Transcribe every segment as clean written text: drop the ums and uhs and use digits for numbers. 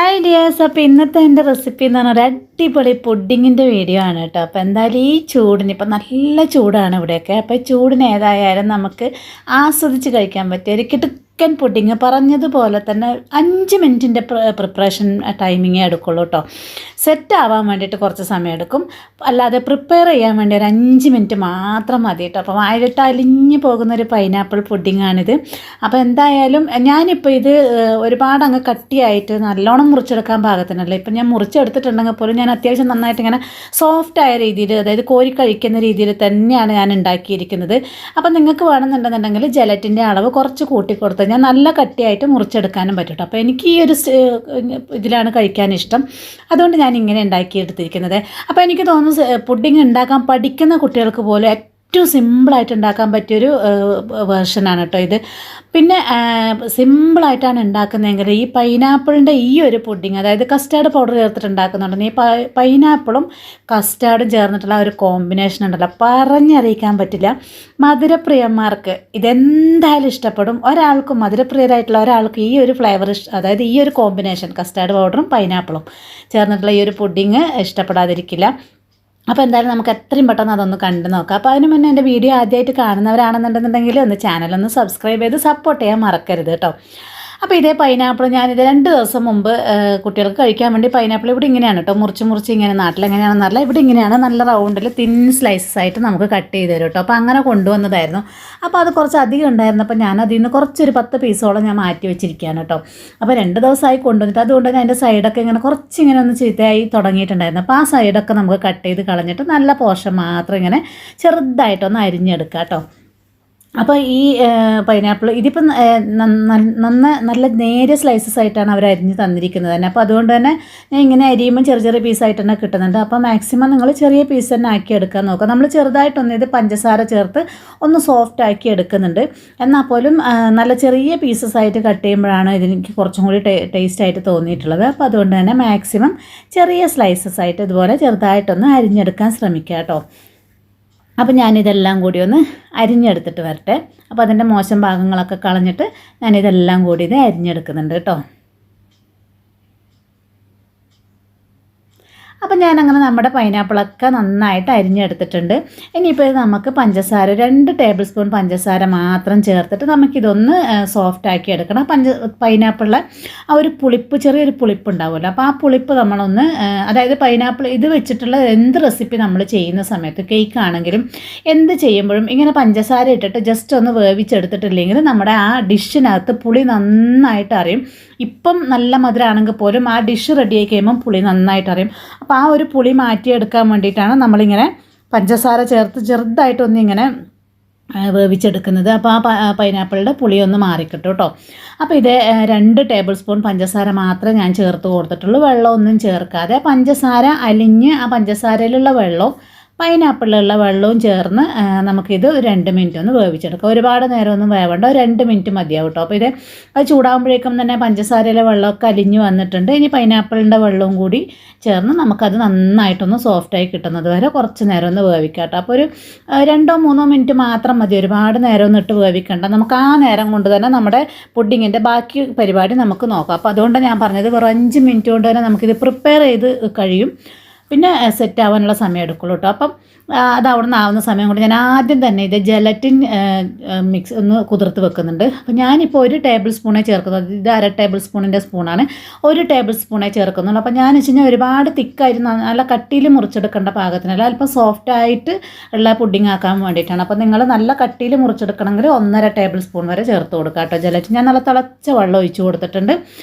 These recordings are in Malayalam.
ഹായ് ഡിയേഴ്സ്, അപ്പോൾ ഇന്നത്തെ എൻ്റെ റെസിപ്പി എന്ന് പറഞ്ഞാൽ ഒരു അടിപൊളി പുഡിങ്ങിൻ്റെ വീഡിയോ ആണ് കേട്ടോ. അപ്പോൾ എന്തായാലും ഈ ചൂടിന് ഇപ്പം നല്ല ചൂടാണ് ഇവിടെയൊക്കെ. അപ്പോൾ ചൂടിന് ഏതായാലും നമുക്ക് ആസ്വദിച്ച് കഴിക്കാൻ പറ്റിയ ഒരു കിടുക്കൻ പുഡിങ് പറഞ്ഞതുപോലെ തന്നെ 5 മിനിറ്റിൻ്റെ പ്രിപ്പറേഷൻ ടൈമിങ്ങേ എടുക്കുള്ളൂ കേട്ടോ. സെറ്റ് ആവാൻ വേണ്ടിയിട്ട് കുറച്ച് സമയം എടുക്കും, അല്ലാതെ പ്രിപ്പയർ ചെയ്യാൻ വേണ്ടി ഒരു 5 മിനിറ്റ് മാത്രം മതി കേട്ടോ. അപ്പോൾ വായിലിട്ട് അലിഞ്ഞു പോകുന്നൊരു പൈനാപ്പിൾ പുഡിങ്ങാണിത്. അപ്പോൾ എന്തായാലും ഞാനിപ്പോൾ ഇത് ഒരുപാട് അങ്ങ് കട്ടിയായിട്ട് നല്ലോണം മുറിച്ചെടുക്കാൻ പാകത്തിനല്ല. ഇപ്പം ഞാൻ മുറിച്ചെടുത്തിട്ടുണ്ടെങ്കിൽ പോലും ഞാൻ അത്യാവശ്യം നന്നായിട്ട് ഇങ്ങനെ സോഫ്റ്റായ രീതിയിൽ, അതായത് കോരി കഴിക്കുന്ന രീതിയിൽ തന്നെയാണ് ഞാൻ ഉണ്ടാക്കിയിരിക്കുന്നത്. അപ്പോൾ നിങ്ങൾക്ക് വേണമെന്നുണ്ടെന്നുണ്ടെങ്കിൽ ജലറ്റിൻ്റെ അളവ് കുറച്ച് കൂട്ടിക്കൊടുത്ത് ഞാൻ നല്ല കട്ടിയായിട്ട് മുറിച്ചെടുക്കാനും പറ്റും കേട്ടോ. അപ്പോൾ എനിക്ക് ഈ ഒരു ഇതിലാണ് കഴിക്കാൻ ഇഷ്ടം, അതുകൊണ്ട് ഞാൻ ഇങ്ങനെ ഉണ്ടാക്കിയെടുത്തിരിക്കുന്നത്. അപ്പോൾ എനിക്ക് തോന്നുന്നു പുഡിങ് ഉണ്ടാക്കാൻ പഠിക്കുന്ന കുട്ടികൾക്ക് പോലും ഏറ്റവും സിമ്പിളായിട്ട് ഉണ്ടാക്കാൻ പറ്റിയൊരു വേർഷനാണ് കേട്ടോ ഇത്. പിന്നെ സിമ്പിളായിട്ടാണ് ഉണ്ടാക്കുന്നതെങ്കിൽ ഈ പൈനാപ്പിളിൻ്റെ ഈ ഒരു പുഡിങ്, അതായത് കസ്റ്റാർഡ് പൗഡർ ചേർത്തിട്ട് ഉണ്ടാക്കുന്നുണ്ടെങ്കിൽ ഈ പൈനാപ്പിളും കസ്റ്റാർഡും ചേർന്നിട്ടുള്ള ഒരു കോമ്പിനേഷൻ ഉണ്ടല്ലോ, പറഞ്ഞറിയിക്കാൻ പറ്റില്ല. മധുരപ്രിയന്മാർക്ക് ഇതെന്തായാലും ഇഷ്ടപ്പെടും. ഒരാൾക്കും മധുരപ്രിയരായിട്ടുള്ള ഒരാൾക്ക് ഈ ഒരു ഫ്ലേവർ അതായത് ഈ ഒരു കോമ്പിനേഷൻ കസ്റ്റാർഡ് പൗഡറും പൈനാപ്പിളും ചേർന്നിട്ടുള്ള ഈ ഒരു പുഡിങ് ഇഷ്ടപ്പെടാതിരിക്കില്ല. അപ്പോൾ എന്തായാലും നമുക്ക് എത്രയും പെട്ടെന്ന് അതൊന്ന് കണ്ടു നോക്കാം. അപ്പോൾ അതിന് മുന്നേ എൻ്റെ വീഡിയോ ആദ്യമായിട്ട് കാണുന്നവരാണെന്നുണ്ടെന്നുണ്ടെങ്കിൽ ഒന്ന് ചാനലൊന്ന് സബ്സ്ക്രൈബ് ചെയ്ത് സപ്പോർട്ട് ചെയ്യാൻ മറക്കരുത് കേട്ടോ. അപ്പോൾ ഇതേ പൈനാപ്പിൾ ഞാനിത് 2 ദിവസം മുമ്പ് കുട്ടികൾക്ക് കഴിക്കാൻ വേണ്ടി പൈനാപ്പിൾ ഇവിടെ ഇങ്ങനെയാണ് കേട്ടോ, മുറിച്ച് ഇങ്ങനെ, നാട്ടിലെങ്ങനെയാണെന്നറിയില്ല, ഇവിടെ ഇങ്ങനെയാണ് നല്ല റൗണ്ടിൽ തിൻ സ്ലൈസസ് ആയിട്ട് നമുക്ക് കട്ട് ചെയ്ത് തരും കേട്ടോ. അപ്പോൾ അങ്ങനെ കൊണ്ടുവന്നതായിരുന്നു. അപ്പോൾ അത് കുറച്ച് അധികം ഉണ്ടായിരുന്നപ്പോൾ ഞാൻ അതിൽ നിന്ന് കുറച്ചൊരു 10 പീസോളം ഞാൻ മാറ്റി വെച്ചിരിക്കുകയാണ് കേട്ടോ. അപ്പോൾ 2 ദിവസമായി കൊണ്ടുവന്നിട്ട് അതുകൊണ്ട് തന്നെ അതിൻ്റെ സൈഡൊക്കെ ഇങ്ങനെ കുറച്ചിങ്ങനെ ഒന്ന് ചീത്തയായി തുടങ്ങിയിട്ടുണ്ടായിരുന്നു. അപ്പോൾ ആ സൈഡൊക്കെ നമുക്ക് കട്ട് ചെയ്ത് കളഞ്ഞിട്ട് നല്ല പോർഷൻ മാത്രം ഇങ്ങനെ ചെറുതായിട്ടൊന്ന് അരിഞ്ഞെടുക്കാം കേട്ടോ. അപ്പോൾ ഈ പൈനാപ്പിൾ ഇതിപ്പം നല്ല നേരിയ സ്ലൈസസ് ആയിട്ടാണ് അവർ അരിഞ്ഞ് തന്നിരിക്കുന്നത് തന്നെ. അപ്പോൾ അതുകൊണ്ട് തന്നെ ഞാൻ ഇങ്ങനെ അരിയുമ്പോൾ ചെറിയ പീസായിട്ട് തന്നെ കിട്ടുന്നുണ്ട്. അപ്പോൾ മാക്സിമം നിങ്ങൾ ചെറിയ പീസ് തന്നെ ആക്കി എടുക്കാൻ നോക്കുക. നമ്മൾ ചെറുതായിട്ടൊന്ന് ഇത് പഞ്ചസാര ചേർത്ത് ഒന്ന് സോഫ്റ്റ് ആക്കി എടുക്കുന്നുണ്ട്. എന്നാൽ പോലും നല്ല ചെറിയ പീസസ് ആയിട്ട് കട്ട് ചെയ്യുമ്പോഴാണ് ഇതിനെനിക്ക് കുറച്ചും കൂടി ടേസ്റ്റ് ആയിട്ട് തോന്നിയിട്ടുള്ളത്. അപ്പോൾ അതുകൊണ്ട് തന്നെ മാക്സിമം ചെറിയ സ്ലൈസസ് ആയിട്ട് ഇതുപോലെ ചെറുതായിട്ടൊന്ന് അരിഞ്ഞെടുക്കാൻ ശ്രമിക്കുക കേട്ടോ. അപ്പോൾ ഞാനിതെല്ലാം കൂടി ഒന്ന് അരിഞ്ഞെടുത്തിട്ട് വരട്ടെ. അപ്പോൾ അതിൻ്റെ മോശം ഭാഗങ്ങളൊക്കെ കളഞ്ഞിട്ട് ഞാനിതെല്ലാം കൂടി ഇത് അരിഞ്ഞെടുക്കുന്നുണ്ട് കേട്ടോ. അപ്പം ഞാനങ്ങനെ നമ്മുടെ പൈനാപ്പിളൊക്കെ നന്നായിട്ട് അരിഞ്ഞെടുത്തിട്ടുണ്ട്. ഇനിയിപ്പോൾ ഇത് നമുക്ക് പഞ്ചസാര 2 ടേബിൾ സ്പൂൺ പഞ്ചസാര മാത്രം ചേർത്തിട്ട് നമുക്കിതൊന്ന് സോഫ്റ്റാക്കി എടുക്കണം. പൈനാപ്പിളിലെ ആ ഒരു പുളിപ്പ്, ചെറിയൊരു പുളിപ്പ് ഉണ്ടാവുമല്ലോ, അപ്പോൾ ആ പുളിപ്പ് നമ്മളൊന്ന്, അതായത് പൈനാപ്പിൾ ഇത് വെച്ചിട്ടുള്ള എന്ത് റെസിപ്പി നമ്മൾ ചെയ്യുന്ന സമയത്ത്, കേക്ക് ആണെങ്കിലും എന്ത് ചെയ്യുമ്പോഴും ഇങ്ങനെ പഞ്ചസാര ഇട്ടിട്ട് ജസ്റ്റ് ഒന്ന് വേവിച്ചെടുത്തിട്ടില്ലെങ്കിൽ നമ്മുടെ ആ ഡിഷിനകത്ത് പുളി നന്നായിട്ട് അറിയും. ഇപ്പം നല്ല മധുരമാണെങ്കിൽ പോലും ആ ഡിഷ് റെഡിയായി കഴിയുമ്പം പുളി നന്നായിട്ട് അറിയും. അപ്പോൾ ആ ഒരു പുളി മാറ്റിയെടുക്കാൻ വേണ്ടിയിട്ടാണ് നമ്മളിങ്ങനെ പഞ്ചസാര ചേർത്ത് ചെറുതായിട്ടൊന്നിങ്ങനെ വേവിച്ചെടുക്കുന്നത്. അപ്പോൾ ആ പൈനാപ്പിളിൻ്റെ പുളിയൊന്ന് മാറിക്കിട്ടും കേട്ടോ. അപ്പോൾ ഇത് 2 ടേബിൾ സ്പൂൺ പഞ്ചസാര മാത്രമേ ഞാൻ ചേർത്ത് കൊടുത്തിട്ടുള്ളൂ. വെള്ളമൊന്നും ചേർക്കാതെ പഞ്ചസാര അലിഞ്ഞ് ആ പഞ്ചസാരയിലുള്ള വെള്ളവും പൈനാപ്പിളിലുള്ള വെള്ളവും ചേർന്ന് നമുക്കിത് 2 മിനിറ്റ് ഒന്ന് വേവിച്ചെടുക്കാം. ഒരുപാട് നേരമൊന്നും വേവണ്ട, 2 മിനിറ്റ് മതിയാവും കേട്ടോ. അപ്പോൾ അത് ചൂടാകുമ്പോഴേക്കും തന്നെ പഞ്ചസാരയിലെ വെള്ളമൊക്കെ അലിഞ്ഞ് വന്നിട്ടുണ്ട്. ഇനി പൈനാപ്പിളിൻ്റെ വെള്ളവും കൂടി ചേർന്ന് നമുക്കത് നന്നായിട്ടൊന്ന് സോഫ്റ്റായി കിട്ടുന്നത് വരെ കുറച്ച് നേരം ഒന്ന് വേവിക്കാം കേട്ടോ. അപ്പോൾ ഒരു 2-3 മിനിറ്റ് മാത്രം മതി, ഒരുപാട് നേരമൊന്നും ഇട്ട് വേവിക്കണ്ട. നമുക്ക് ആ നേരം കൊണ്ട് തന്നെ നമ്മുടെ പുഡിങ്ങിൻ്റെ ബാക്കി പരിപാടി നമുക്ക് നോക്കാം. അപ്പോൾ അതുകൊണ്ട് ഞാൻ പറഞ്ഞത് വെറും 5 മിനിറ്റ് കൊണ്ട് തന്നെ നമുക്കിത് പ്രിപ്പയർ ചെയ്ത് കഴിയും. പിന്നെ സെറ്റ് ആവാനുള്ള സമയം എടുക്കുള്ളൂ കേട്ടോ. അപ്പം അത് അവിടെ നിന്ന് ആവുന്ന സമയം കൊണ്ട് ഞാൻ ആദ്യം തന്നെ ഇത് ജലറ്റിൻ മിക്സ് ഒന്ന് കുതിർത്ത് വെക്കുന്നുണ്ട്. അപ്പോൾ ഞാനിപ്പോൾ 1 ടേബിൾ സ്പൂണേ ചേർക്കുന്നത്, ഇത് 1/2 ടേബിൾ സ്പൂണിൻ്റെ സ്പൂണാണ്, 1 ടേബിൾ സ്പൂണേ ചേർക്കുന്നുള്ളൂ. അപ്പോൾ ഞാൻ വെച്ച് കഴിഞ്ഞാൽ ഒരുപാട് തിക്കായിട്ട് നല്ല കട്ടിയിൽ മുറിച്ചെടുക്കേണ്ട പാകത്തിനല്ല, അല്പം സോഫ്റ്റായിട്ട് ഉള്ള പുഡിങ് ആക്കാൻ വേണ്ടിയിട്ടാണ്. അപ്പോൾ നിങ്ങൾ നല്ല കട്ടിയിൽ മുറിച്ചെടുക്കണമെങ്കിൽ 1.5 ടേബിൾ സ്പൂൺ വരെ ചേർത്ത് കൊടുക്കുക കേട്ടോ. ജലറ്റിൻ ഞാൻ നല്ല തിളച്ച വെള്ളം ഒഴിച്ച് കൊടുത്തിട്ടുണ്ട്.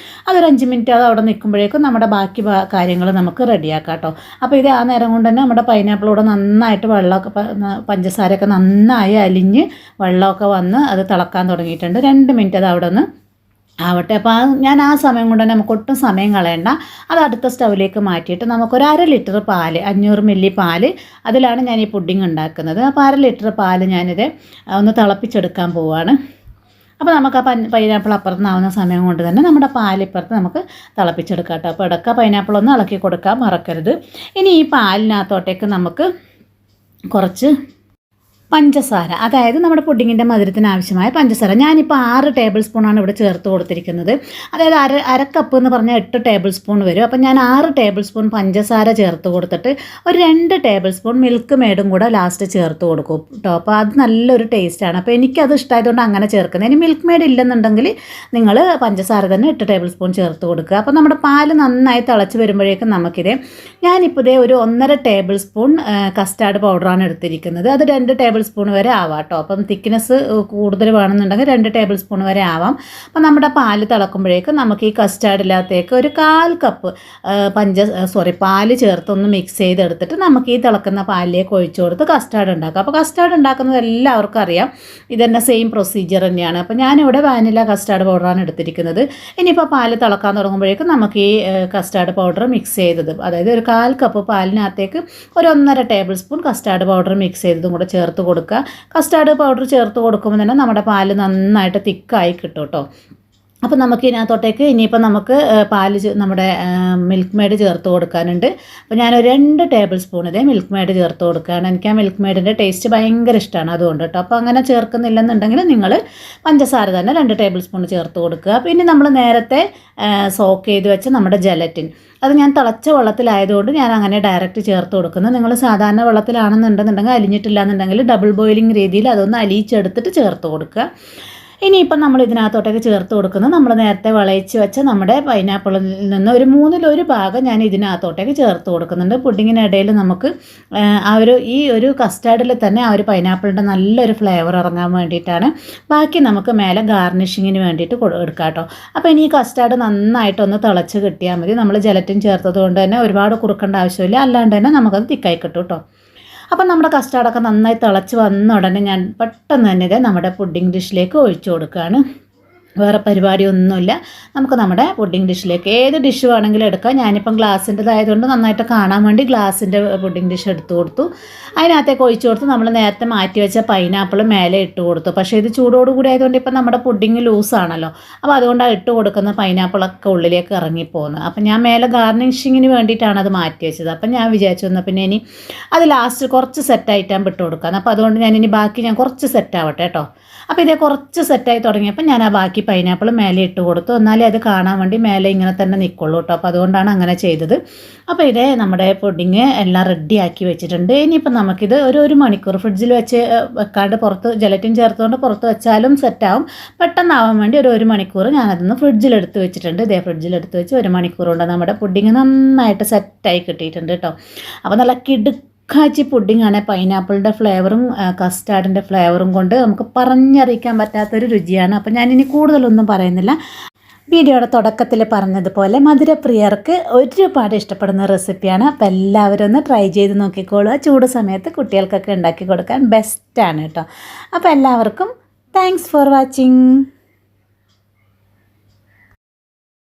അതൊരു 5 മിനിറ്റ് അത് അവിടെ നിൽക്കുമ്പോഴേക്കും നമ്മുടെ ബാക്കി കാര്യങ്ങൾ നമുക്ക് റെഡിയാക്കാം കേട്ടോ. അപ്പോൾ ഇത് ആ നേരം കൊണ്ട് തന്നെ നമ്മുടെ പൈനാപ്പിളോട് നന്നായിട്ട് വെള്ളമൊക്കെ, പഞ്ചസാരയൊക്കെ നന്നായി അലിഞ്ഞ് വെള്ളമൊക്കെ വന്ന് അത് തിളക്കാൻ തുടങ്ങിയിട്ടുണ്ട്. 2 മിനിറ്റ് അത് അവിടെ ഒന്ന് ആവട്ടെ. അപ്പോൾ ഞാൻ ആ സമയം കൊണ്ട് തന്നെ നമുക്ക് ഒട്ടും സമയം കളയണ്ട, അത് അടുത്ത സ്റ്റൗവിലേക്ക് മാറ്റിയിട്ട് നമുക്കൊരു 1/2 ലിറ്റർ പാല്, 500 മില്ലി പാല്, അതിലാണ് ഞാൻ ഈ പുഡിങ് ഉണ്ടാക്കുന്നത്. അപ്പോൾ 1/2 ലിറ്റർ പാല് ഞാനിത് ഒന്ന് തിളപ്പിച്ചെടുക്കാൻ പോവുകയാണ്. അപ്പോൾ നമുക്ക് ആ പൈനാപ്പിൾ അപ്പുറത്തുനിന്നാവുന്ന സമയം കൊണ്ട് തന്നെ നമ്മുടെ പാലിപ്പുറത്ത് നമുക്ക് തിളപ്പിച്ചെടുക്കാം കേട്ടോ. അപ്പോൾ ഇടയ്ക്ക് പൈനാപ്പിളൊന്ന് ഇളക്കി കൊടുക്കാൻ മറക്കരുത്. ഇനി ഈ പാലിനകത്തോട്ടേക്ക് നമുക്ക് കുറച്ച് പഞ്ചസാര, അതായത് നമ്മുടെ പുഡിങ്ങിൻ്റെ മധുരത്തിന് ആവശ്യമായ പഞ്ചസാര ഞാനിപ്പോൾ 6 ടേബിൾ സ്പൂണാണ് ഇവിടെ ചേർത്ത് കൊടുത്തിരിക്കുന്നത്. അതായത് അര കപ്പ് എന്ന് പറഞ്ഞാൽ 8 ടേബിൾ സ്പൂൺ വരും. അപ്പോൾ ഞാൻ 6 ടേബിൾ സ്പൂൺ പഞ്ചസാര ചേർത്ത് കൊടുത്തിട്ട് ഒരു 2 ടേബിൾ സ്പൂൺ മിൽക്ക് മെയ്ഡും കൂടെ ലാസ്റ്റ് ചേർത്ത് കൊടുക്കും കേട്ടോ. അപ്പോൾ അത് നല്ലൊരു ടേസ്റ്റാണ്. അപ്പോൾ എനിക്കത് ഇഷ്ടമായതുകൊണ്ട് അങ്ങനെ ചേർക്കുന്നത്. ഇനി മിൽക്ക് മെയ്ഡ് ഇല്ലെന്നുണ്ടെങ്കിൽ നിങ്ങൾ പഞ്ചസാര തന്നെ 8 ടേബിൾ സ്പൂൺ ചേർത്ത് കൊടുക്കുക. അപ്പോൾ നമ്മുടെ പാല് നന്നായി തിളച്ച് വരുമ്പോഴേക്കും ഞാനിപ്പോൾ ഒരു 1.5 ടേബിൾ സ്പൂൺ കസ്റ്റാർഡ് പൗഡറാണ് എടുത്തിരിക്കുന്നത്. അത് 2 ടേബിൾ സ്പൂൺ വരെ ആവാം കേട്ടോ. അപ്പം തിക്നെസ് കൂടുതൽ വേണമെന്നുണ്ടെങ്കിൽ 2 ടേബിൾ സ്പൂൺ വരെ ആവാം. അപ്പം നമ്മുടെ പാല് തിളക്കുമ്പോഴേക്കും നമുക്ക് ഈ കസ്റ്റാർഡിനകത്തേക്ക് ഒരു 1/4 കപ്പ് പാല് ചേർത്തൊന്ന് മിക്സ് ചെയ്തെടുത്തിട്ട് നമുക്ക് ഈ തിളക്കുന്ന പാലിലേക്ക് ഒഴിച്ചു കൊടുത്ത് കസ്റ്റാർഡ് ഉണ്ടാക്കാം. അപ്പോൾ കസ്റ്റാർഡ് ഉണ്ടാക്കുന്നത് എല്ലാവർക്കും അറിയാം, ഇതന്നെ സെയിം പ്രൊസീജിയർ തന്നെയാണ്. അപ്പോൾ ഞാനിവിടെ വാനില കസ്റ്റാർഡ് പൗഡറാണ് എടുത്തിരിക്കുന്നത്. ഇനിയിപ്പോൾ പാല് തിളക്കാൻ തുടങ്ങുമ്പോഴേക്കും നമുക്ക് ഈ കസ്റ്റാർഡ് പൗഡർ മിക്സ് ചെയ്തത്, അതായത് ഒരു 1/4 കപ്പ് പാലിനകത്തേക്ക് ഒരു 1.5 table spoon custard powder mix ചെയ്തതും കൂടെ ചേർത്ത് കൊടുക്കുക. കസ്റ്റാർഡ് പൗഡർ ചേർത്ത് കൊടുക്കുമ്പോൾ തന്നെ നമ്മുടെ പാല് നന്നായിട്ട് തിക്കായി കിട്ടും കേട്ടോ. അപ്പോൾ നമുക്ക് ഇതിനകത്തോട്ടേക്ക് ഇനിയിപ്പോൾ നമുക്ക് നമ്മുടെ മിൽക്ക് മെയ്ഡ് ചേർത്ത് കൊടുക്കാനുണ്ട്. അപ്പോൾ ഞാനൊരു 2 ടേബിൾ സ്പൂൺ മിൽക്ക് മെയ്ഡ് ചേർത്ത് കൊടുക്കുകയാണ്. എനിക്ക് ആ മിൽക്ക് മെയ്ഡിൻ്റെ ടേസ്റ്റ് ഭയങ്കര ഇഷ്ടമാണ്, അതുകൊണ്ട് കേട്ടോ. അപ്പോൾ അങ്ങനെ ചേർക്കുന്നില്ലെന്നുണ്ടെങ്കിൽ നിങ്ങൾ പഞ്ചസാര തന്നെ 2 ടേബിൾ സ്പൂൺ ചേർത്ത് കൊടുക്കുക. പിന്നെ നമ്മൾ നേരത്തെ സോക്ക് ചെയ്ത് വെച്ച നമ്മുടെ ജലറ്റിൻ, അത് ഞാൻ തിളച്ച വെള്ളത്തിലായതുകൊണ്ട് ഞാൻ അങ്ങനെ ഡയറക്റ്റ് ചേർത്ത് കൊടുക്കുന്നത്. നിങ്ങൾ സാധാരണ വെള്ളത്തിലാണെന്നുണ്ടെന്നുണ്ടെങ്കിൽ അലിഞ്ഞിട്ടില്ല എന്നുണ്ടെങ്കിൽ ഡബിൾ ബോയിലിംഗ് രീതിയിൽ അതൊന്ന് അലിയിച്ചെടുത്തിട്ട് ചേർത്ത് കൊടുക്കുക. ഇനിയിപ്പം നമ്മൾ ഇതിനകത്തോട്ടൊക്കെ ചേർത്ത് കൊടുക്കുന്നത് നമ്മൾ നേരത്തെ വിളയിച്ച് വെച്ച നമ്മുടെ പൈനാപ്പിളിൽ നിന്ന് ഒരു 1/3 ഭാഗം ഞാൻ ഇതിനകത്തോട്ടേക്ക് ചേർത്ത് കൊടുക്കുന്നുണ്ട്. പുഡിങ്ങിനിടയിൽ നമുക്ക് ഈ ഒരു കസ്റ്റാർഡിൽ തന്നെ ആ ഒരു പൈനാപ്പിളിൻ്റെ നല്ലൊരു ഫ്ലേവർ ഇറങ്ങാൻ വേണ്ടിയിട്ടാണ്. ബാക്കി നമുക്ക് മേലെ ഗാർണിഷിങ്ങിന് വേണ്ടിയിട്ട് എടുക്കാം കേട്ടോ. അപ്പോൾ ഇനി ഈ കസ്റ്റാർഡ് നന്നായിട്ടൊന്ന് തിളച്ച് കിട്ടിയാൽ മതി. നമ്മൾ ജലറ്റിൻ ചേർത്തത് കൊണ്ട് തന്നെ ഒരുപാട് കുറുക്കേണ്ട ആവശ്യമില്ല, അല്ലാണ്ട് തന്നെ നമുക്കത് തിക്കായി കിട്ടും കേട്ടോ. അപ്പം നമ്മുടെ കസ്റ്റാർഡൊക്കെ നന്നായി തിളച്ച് വന്ന ഉടനെ ഞാൻ പെട്ടെന്ന് തന്നെ നമ്മുടെ പുഡിംഗ് ഡിഷിലേക്ക് ഒഴിച്ചു കൊടുക്കുകയാണ്. വേറെ പരിപാടിയൊന്നുമില്ല. നമുക്ക് നമ്മുടെ പുഡിംഗ് ഡിഷിലേക്ക് ഏത് ഡിഷ് വേണമെങ്കിലും എടുക്കാം. ഞാനിപ്പം ഗ്ലാസിൻ്റെതായതുകൊണ്ട് നന്നായിട്ട് കാണാൻ വേണ്ടി ഗ്ലാസിൻ്റെ പുഡിംഗ് ഡിഷ് എടുത്തു കൊടുത്തു. അതിനകത്തേക്ക് ഒഴിച്ചു കൊടുത്ത് നമ്മൾ നേരത്തെ മാറ്റി വെച്ച പൈനാപ്പിൾ മേലെ ഇട്ട് കൊടുത്തു. പക്ഷേ ഇത് ചൂടോടുകൂടി ആയതുകൊണ്ട് ഇപ്പം നമ്മുടെ പുഡിംഗ് ലൂസാണല്ലോ, അപ്പോൾ അതുകൊണ്ടാണ് ഇട്ട് കൊടുക്കുന്ന പൈനാപ്പിളൊക്കെ ഉള്ളിലേക്ക് ഇറങ്ങിപ്പോകുന്നത്. അപ്പം ഞാൻ മേലെ ഗാർണിഷിങ്ങിന് വേണ്ടിയിട്ടാണ് അത് മാറ്റി വെച്ചത്. അപ്പം ഞാൻ വിചാരിച്ചു വന്നാൽ പിന്നെ ഇനി അത് ലാസ്റ്റ് കുറച്ച് സെറ്റായിട്ടാകുമ്പോൾ ഇട്ട് കൊടുക്കാം. അപ്പോൾ അതുകൊണ്ട് ഞാൻ കുറച്ച് സെറ്റാവട്ടെ കേട്ടോ. അപ്പോൾ ഇതേ കുറച്ച് സെറ്റായി തുടങ്ങിയപ്പോൾ ഞാൻ ആ ബാക്കി പൈനാപ്പിൾ മേലെ ഇട്ട് കൊടുത്തു. എന്നാലേ അത് കാണാൻ വേണ്ടി മേലെ ഇങ്ങനെ തന്നെ നിൽക്കുള്ളൂ കേട്ടോ. അപ്പോൾ അതുകൊണ്ടാണ് അങ്ങനെ ചെയ്തത്. അപ്പോൾ ഇതേ നമ്മുടെ പുഡിങ് എല്ലാം റെഡിയാക്കി വെച്ചിട്ടുണ്ട്. ഇനിയിപ്പോൾ നമുക്കിത് ഒരു മണിക്കൂർ ഫ്രിഡ്ജിൽ വെക്കാണ്ട് പുറത്ത് ജലറ്റിൻ ചേർത്തുകൊണ്ട് പുറത്ത് വെച്ചാലും സെറ്റാവും. പെട്ടെന്നാവാൻ വേണ്ടി ഒരു മണിക്കൂർ ഞാനതൊന്ന് ഫ്രിഡ്ജിലെടുത്ത് വെച്ചിട്ടുണ്ട്. ഇതേ ഫ്രിഡ്ജിലെടുത്ത് വെച്ച് 1 മണിക്കൂർ കൊണ്ട് നമ്മുടെ പുഡിങ് നന്നായിട്ട് സെറ്റായി കിട്ടിയിട്ടുണ്ട് കേട്ടോ. അപ്പോൾ നല്ല കാച്ചി പുഡിങ്ങാണ്. പൈനാപ്പിളിൻ്റെ ഫ്ലേവറും കസ്റ്റാർഡിൻ്റെ ഫ്ലേവറും കൊണ്ട് നമുക്ക് പറഞ്ഞറിയിക്കാൻ പറ്റാത്തൊരു രുചിയാണ്. അപ്പോൾ ഞാനിനി കൂടുതലൊന്നും പറയുന്നില്ല. വീഡിയോയുടെ തുടക്കത്തിൽ പറഞ്ഞതുപോലെ മധുരപ്രിയർക്ക് ഒരുപാട് ഇഷ്ടപ്പെടുന്ന റെസിപ്പിയാണ്. അപ്പോൾ എല്ലാവരും ഒന്ന് ട്രൈ ചെയ്ത് നോക്കിക്കോളുക. ചൂട് സമയത്ത് കുട്ടികൾക്കൊക്കെ ഉണ്ടാക്കി കൊടുക്കാൻ ബെസ്റ്റാണ് കേട്ടോ. അപ്പോൾ എല്ലാവർക്കും താങ്ക്സ് ഫോർ വാച്ചിങ്.